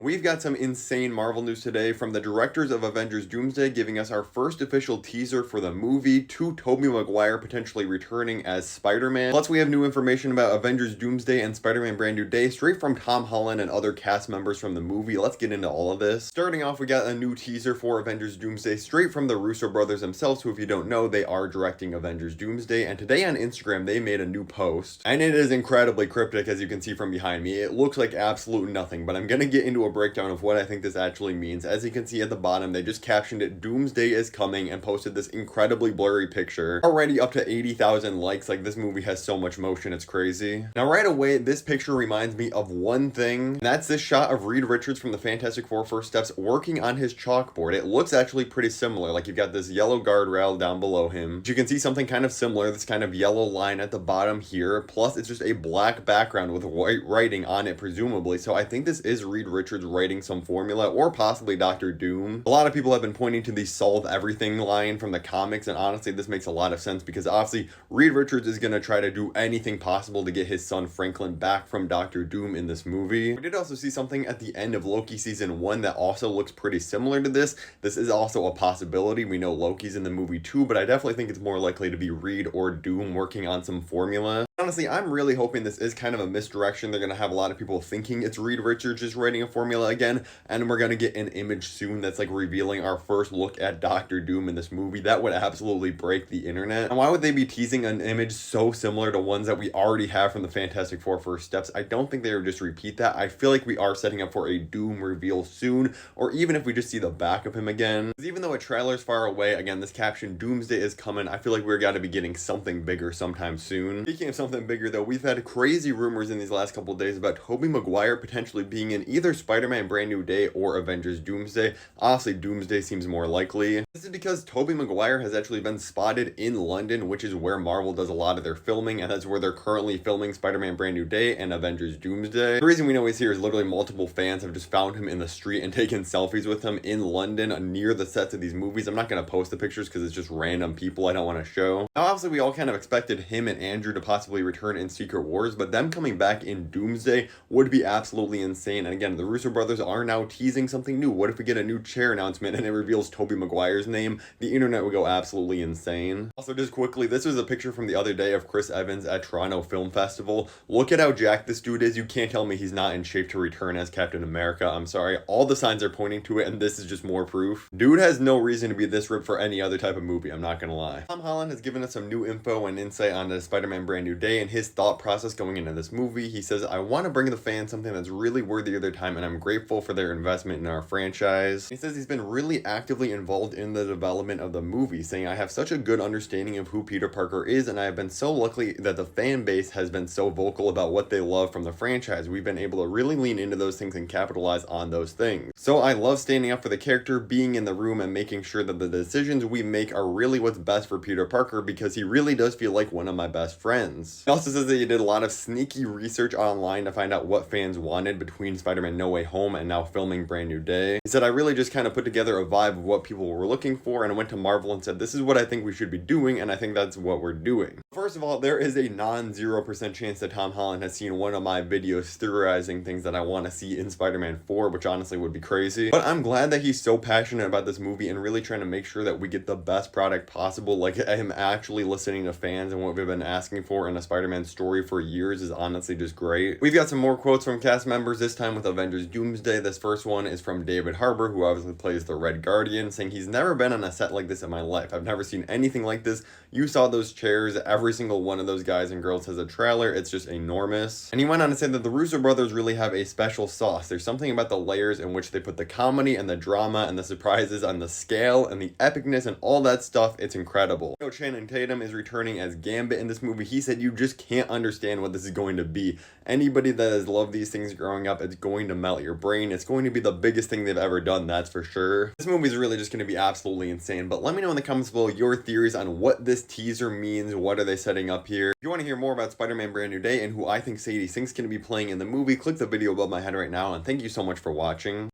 We've got some insane Marvel news today from the directors of Avengers Doomsday giving us our first official teaser for the movie, to Tobey Maguire potentially returning as Spider-Man. Plus, we have new information about Avengers Doomsday and Spider-Man Brand New Day straight from Tom Holland and other cast members from the movie. Let's get into all of this. Starting off, we got a new teaser for Avengers Doomsday straight from the Russo brothers themselves, who, if you don't know, they are directing Avengers Doomsday. And today on Instagram, they made a new post, and it is incredibly cryptic, as you can see from behind me. It looks like absolute nothing, but I'm gonna get into a breakdown of what I think this actually means. As you can see at the bottom, they just captioned it "Doomsday is coming" and posted this incredibly blurry picture. Already up to 80,000 likes. Like, this movie has so much motion, it's crazy. Now right away, this picture reminds me of one thing, and that's this shot of Reed Richards from the Fantastic Four First Steps working on his chalkboard. It looks actually pretty similar. Like, you've got this yellow guardrail down below him. But you can see something kind of similar, this kind of yellow line at the bottom here. Plus, it's just a black background with white writing on it, presumably. So I think this is Reed Richards writing some formula, or possibly Dr. Doom. A lot of people have been pointing to the solve everything line from the comics, and honestly this makes a lot of sense because obviously Reed Richards is going to try to do anything possible to get his son Franklin back from Dr. Doom in this movie. We did also see something at the end of Loki season 1 that also looks pretty similar to this. This is also a possibility. We know Loki's in the movie too, but I definitely think it's more likely to be Reed or Doom working on some formula. Honestly, I'm really hoping this is kind of a misdirection. They're going to have a lot of people thinking it's Reed Richards just writing a formula again, and we're going to get an image soon that's like revealing our first look at Dr. Doom in this movie. That would absolutely break the internet. And why would they be teasing an image so similar to ones that we already have from the Fantastic Four First Steps? I don't think they would just repeat that. I feel like we are setting up for a Doom reveal soon, or even if we just see the back of him again. Because even though a trailer's far away, again, this caption, "Doomsday is coming," I feel like we're got to be getting something bigger sometime soon. Speaking of something bigger though, we've had crazy rumors in these last couple days about Tobey Maguire potentially being in either Spider-Man Brand New Day or Avengers Doomsday. Honestly, Doomsday seems more likely. This is because Tobey Maguire has actually been spotted in London, which is where Marvel does a lot of their filming, and that's where they're currently filming Spider-Man Brand New Day and Avengers Doomsday. The reason we know he's here is literally multiple fans have just found him in the street and taken selfies with him in London near the sets of these movies. I'm not going to post the pictures because it's just random people I don't want to show. Now obviously we all kind of expected him and Andrew to possibly return in Secret Wars, but them coming back in Doomsday would be absolutely insane. And again, the Russo brothers are now teasing something new. What if we get a new chair announcement and it reveals Tobey Maguire's name? The internet would go absolutely insane. Also, just quickly, this was a picture from the other day of Chris Evans at Toronto Film Festival. Look at how jacked this dude is. You can't tell me he's not in shape to return as Captain America. I'm sorry. All the signs are pointing to it, and this is just more proof. Dude has no reason to be this ripped for any other type of movie. I'm not gonna lie. Tom Holland has given us some new info and insight on the Spider-Man Brand New Day and his thought process going into this movie. He says, "I want to bring the fans something that's really worthy of their time, and I'm grateful for their investment in our franchise." He says he's been really actively involved in the development of the movie, saying, "I have such a good understanding of who Peter Parker is, and I have been so lucky that the fan base has been so vocal about what they love from the franchise. We've been able to really lean into those things and capitalize on those things. So I love standing up for the character, being in the room, and making sure that the decisions we make are really what's best for Peter Parker, because he really does feel like one of my best friends." He also says that he did a lot of sneaky research online to find out what fans wanted between Spider-Man No Way Home and now filming Brand New Day. He said, "I really just kind of put together a vibe of what people were looking for, and I went to Marvel and said, this is what I think we should be doing, and I think that's what we're doing." First of all, there is a non-0% chance that Tom Holland has seen one of my videos theorizing things that I want to see in Spider-Man 4, which honestly would be crazy. But I'm glad that he's so passionate about this movie and really trying to make sure that we get the best product possible. Like, him actually listening to fans and what we've been asking for in a Spider-Man story for years is honestly just great. We've got some more quotes from cast members, this time with Avengers Doomsday. This first one is from David Harbour, who obviously plays the Red Guardian, saying, "He's never been on a set like this in my life. I've never seen anything like this. You saw those chairs. Every single one of those guys and girls has a trailer. It's just enormous." And he went on to say that the Russo brothers really have a special sauce. There's something about the layers in which they put the comedy and the drama and the surprises on the scale and the epicness and all that stuff. It's incredible. You know, Channing Tatum is returning as Gambit in this movie. He said, "You just can't understand what this is going to be. Anybody that has loved these things growing up, it's going to melt your brain. It's going to be the biggest thing they've ever done, that's for sure." This movie is really just going to be absolutely insane. But let me know in the comments below your theories on what this teaser means. What are they setting up here? If you want to hear more about Spider-Man Brand New Day and who I think Sadie Sink's going to be playing in the movie, click the video above my head right now, and thank you so much for watching.